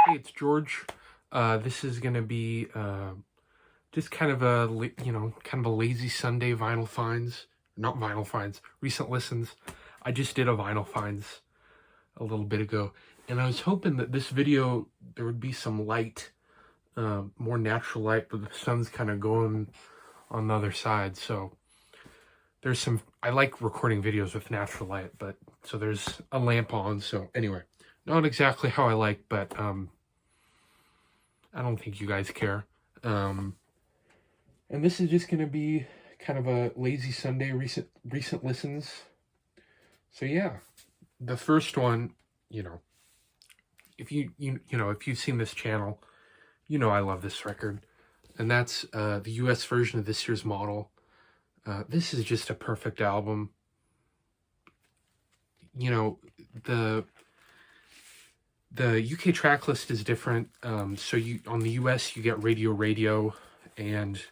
Hey, it's George. This is gonna be just kind of a kind of a lazy Sunday vinyl finds, not vinyl finds, recent listens. I just did a vinyl finds a little bit ago, and I was hoping that this video there would be some light, more natural light, but the sun's kind of going on the other side, so there's some. I like recording videos with natural light, but so there's a lamp on. So anyway, not exactly how I like, but I don't think you guys care. And this is just gonna be kind of a lazy Sunday recent listens. So yeah, the first one, if if you've seen this channel, I love this record, and that's the U.S. version of this year's model. This is just a perfect album. The UK track list is different. So on the US you get Radio, and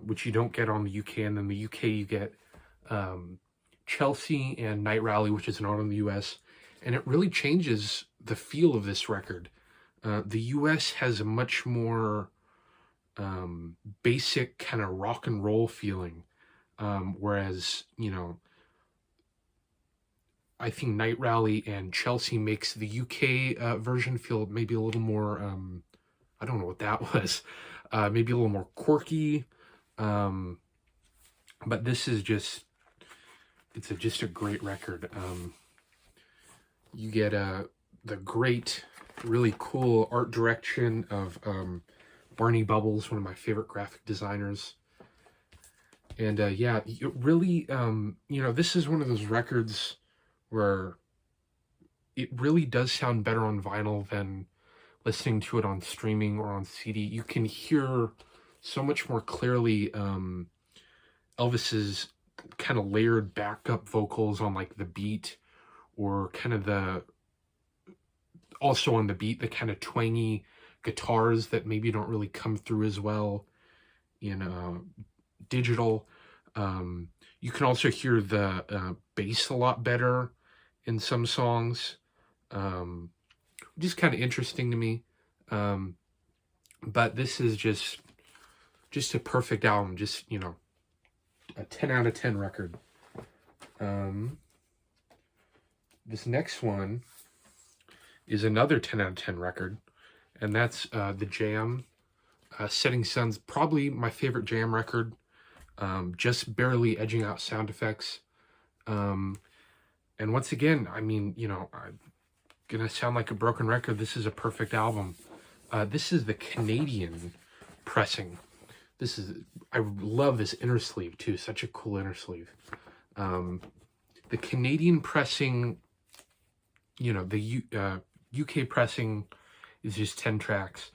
which you don't get on the UK, and then the UK you get Chelsea and Night Rally, which is not on the US, and it really changes the feel of this record. The US has a much more basic kind of rock and roll feeling, whereas I think Night Rally and Chelsea makes the UK version feel maybe a little more, I don't know what that was, maybe a little more quirky, but this is just, just a great record. You get the great, really cool art direction of Barney Bubbles, one of my favorite graphic designers. And yeah, it really, this is one of those records where it really does sound better on vinyl than listening to it on streaming or on CD. You can hear so much more clearly Elvis's kind of layered backup vocals on like the beat, or kind of also on the beat, the kind of twangy guitars that maybe don't really come through as well in digital. You can also hear the bass a lot better in some songs, which is kind of interesting to me. But this is just a perfect album, just, a 10 out of 10 record. This next one is another 10 out of 10 record, and that's The Jam, Setting Sun's probably my favorite Jam record, just barely edging out Sound Effects. And once again, I mean, I'm gonna sound like a broken record. This is a perfect album. This is the Canadian pressing. I love this inner sleeve too. Such a cool inner sleeve. The Canadian pressing, the UK pressing is just 10 tracks.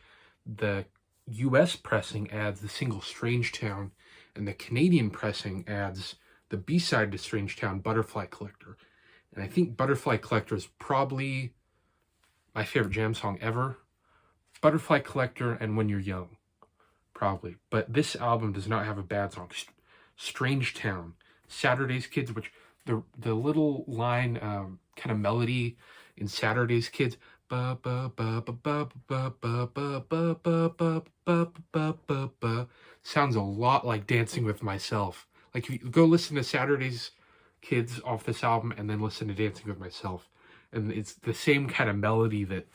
The US pressing adds the single Strange Town, and the Canadian pressing adds the B-side to Strange Town, Butterfly Collector. And I think Butterfly Collector is probably my favorite Jam song ever. Butterfly Collector and When You're Young, probably. But this album does not have a bad song. Strange Town, Saturday's Kids, which the little line kind of melody in Saturday's Kids, ba ba ba ba ba ba ba ba ba ba ba ba ba ba, sounds a lot like Dancing with Myself. Like, if you go listen to Saturday's Kids off this album and then listen to Dancing with Myself, and it's the same kind of melody that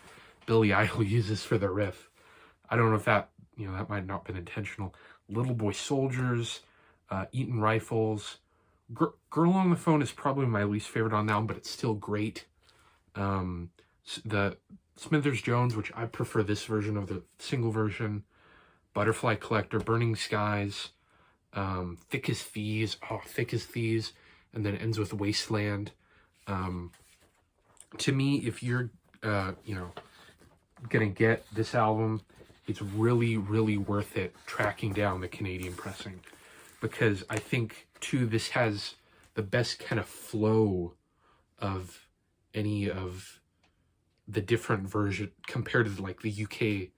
Billy Idol uses for the riff. I don't know if that that might not have been intentional. Little Boy Soldiers, Eaton Rifles, Girl on the Phone is probably my least favorite on that one, but it's still great. The Smithers Jones, which I prefer this version of the single version. Butterfly Collector, Burning Skies, Thick as Thieves, Thick as Thieves, and then it ends with Wasteland. To me, if you're, gonna get this album, it's really, really worth it tracking down the Canadian pressing, because I think, too, this has the best kind of flow of any of the different version compared to like the UK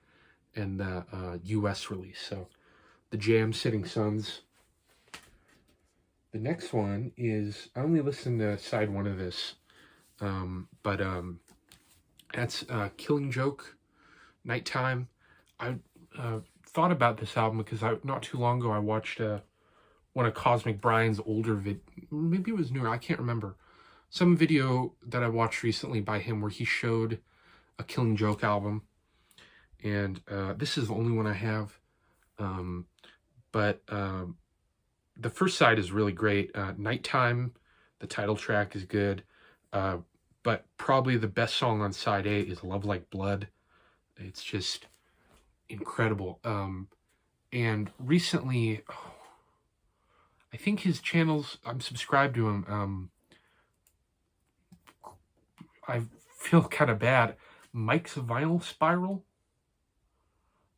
and the US release. So the Jam, Setting Suns. The next one is, I only listened to side one of this, but that's Killing Joke, Nighttime. I thought about this album because not too long ago I watched one of Cosmic Brian's older maybe it was newer, I can't remember. Some video that I watched recently by him where he showed a Killing Joke album, and this is the only one I have. But the first side is really great. Nighttime, the title track, is good. But probably the best song on side A is Love Like Blood. It's just incredible. And recently, I think his channels, I'm subscribed to him. I feel kind of bad. Mike's Vinyl Spiral.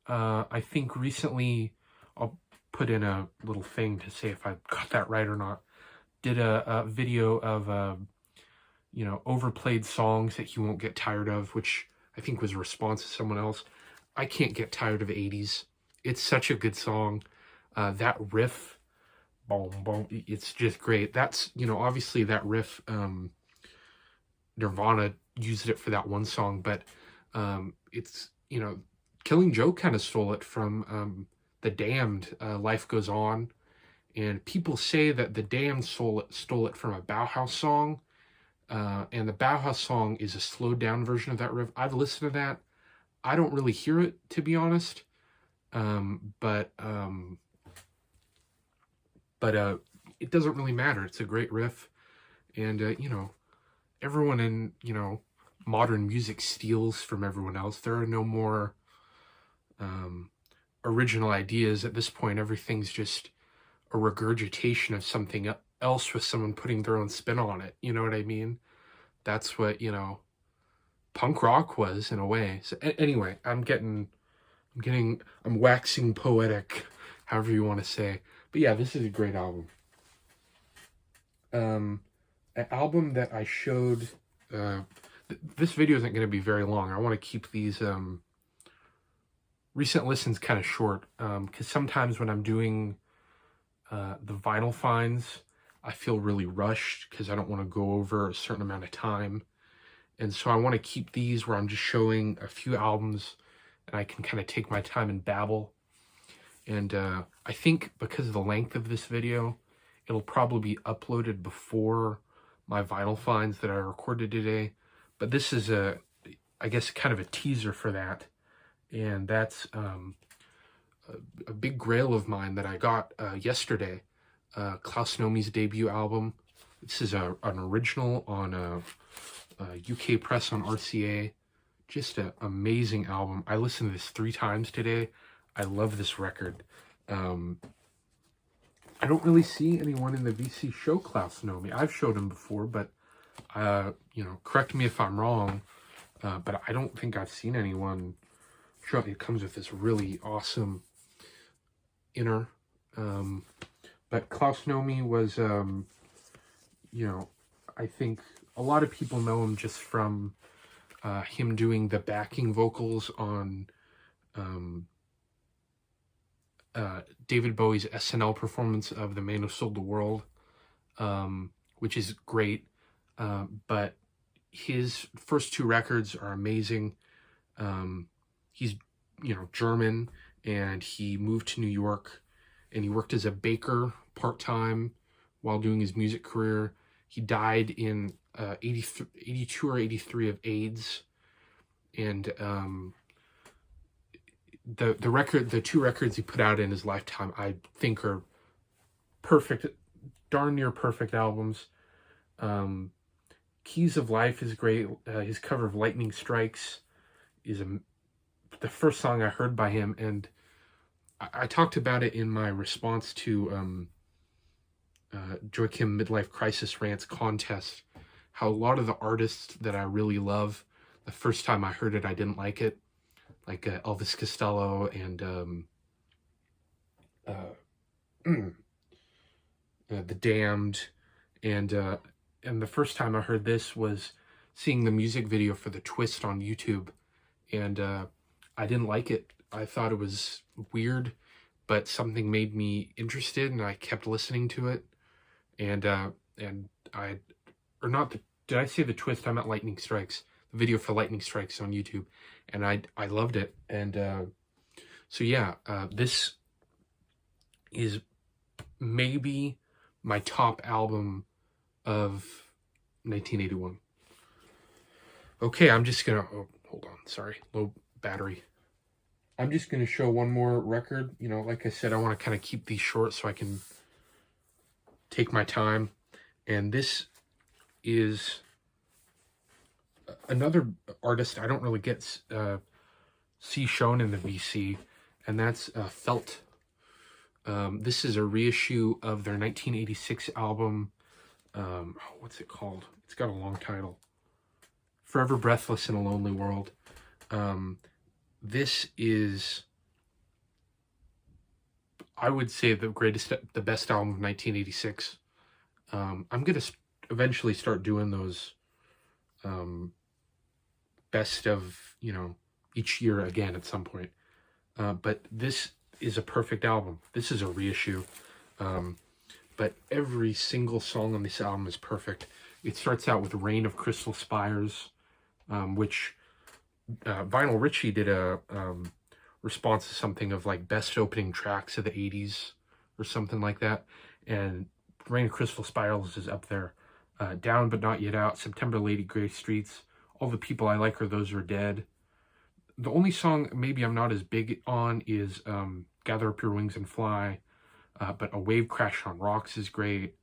I think recently, I'll put in a little thing to say if I got that right or not. Did a video of, you know, overplayed songs that he won't get tired of, which I think was a response to someone else. I can't get tired of 80s. It's such a good song. That riff, boom, boom, it's just great. That's, you know, obviously that riff, Nirvana used it for that one song, but it's, you know, Killing Joke kind of stole it from The Damned, Life Goes On. And people say that The Damned stole it from a Bauhaus song. And the Bauhaus song is a slowed down version of that riff. I've listened to that. I don't really hear it, to be honest. But it doesn't really matter. It's a great riff. And, you know, everyone in, you know, modern music steals from everyone else. There are no more original ideas at this point. Everything's just a regurgitation of something else with someone putting their own spin on it. You know what I mean? That's what, you know, punk rock was in a way. So anyway, I'm waxing poetic, however you want to say. But yeah, this is a great album. An album that I showed, this video isn't going to be very long. I want to keep these recent listens kind of short, because sometimes when I'm doing the vinyl finds, I feel really rushed because I don't want to go over a certain amount of time. And so I want to keep these where I'm just showing a few albums and I can kind of take my time and babble. And I think because of the length of this video, it'll probably be uploaded before my vinyl finds that I recorded today. But this is I guess kind of a teaser for that. And that's a big grail of mine that I got yesterday. Klaus Nomi's debut album. This is an original on a UK press on RCA. Just an amazing album. I listened to this 3 times today. I love this record. I don't really see anyone in the VC show Klaus Nomi. I've showed him before, but you know, correct me if I'm wrong. But I don't think I've seen anyone show up. It comes with this really awesome inner. But Klaus Nomi was, you know, I think a lot of people know him just from him doing the backing vocals on David Bowie's SNL performance of The Man Who Sold the World, which is great. But his first 2 records are amazing. He's, you know, German, and he moved to New York, and he worked as a baker part-time while doing his music career. He died in 82 or 83 of AIDS. And the 2 records he put out in his lifetime, I think, are perfect, darn near perfect albums. Keys of Life is great. His cover of Lightning Strikes is the first song I heard by him, and I talked about it in my response to Joachim Midlife Crisis Rants contest, how a lot of the artists that I really love, the first time I heard it, I didn't like it. Like Elvis Costello and The Damned. And the first time I heard this was seeing the music video for The Twist on YouTube. And I didn't like it. I thought it was weird, but something made me interested, and I kept listening to it. And did I say The Twist? I meant Lightning Strikes. The video for Lightning Strikes on YouTube. and I loved it. And so yeah, this is maybe my top album of 1981. Okay, I'm just gonna, oh, hold on, sorry, low battery. I'm just gonna show one more record. You know, like I said, I want to kind of keep these short so I can take my time. And this is another artist I don't really get see shown in the VC, and that's Felt. This is a reissue of their 1986 album. What's it called? It's got a long title. Forever Breathless in a Lonely World. This is, I would say, the best album of 1986. I'm going to eventually start doing those best of, each year again at some point. But this is a perfect album. This is a reissue. But every single song on this album is perfect. It starts out with Rain of Crystal Spires, which Vinyl Richie did a response to something of like best opening tracks of the 80s or something like that. And Rain of Crystal Spirals is up there. Down But Not Yet Out, September Lady Grey Streets, All the People I Like Are Those Are Dead. The only song maybe I'm not as big on is Gather Up Your Wings and Fly. But A Wave Crashed on Rocks is great.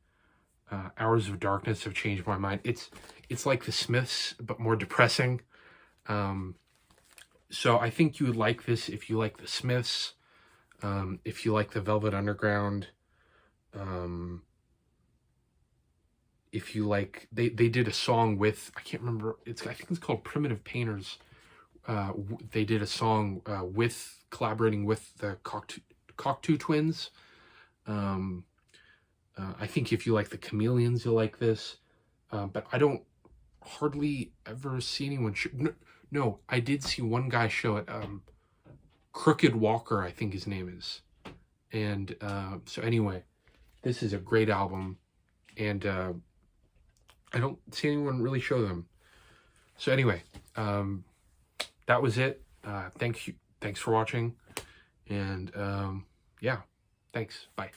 Hours of Darkness Have Changed My Mind. It's like the Smiths, but more depressing. So I think you would like this if you like the Smiths, if you like the Velvet Underground, if you like, they did a song with, I can't remember, I think it's called Primitive Painters. They did a song collaborating with the Cocteau Twins. I think if you like the Chameleons, you'll like this. But I don't hardly ever see anyone no, I did see one guy show it. Crooked Walker, I think his name is. And so anyway, this is a great album. And I don't see anyone really show them. So anyway, that was it. Thanks for watching. And yeah, thanks. Bye.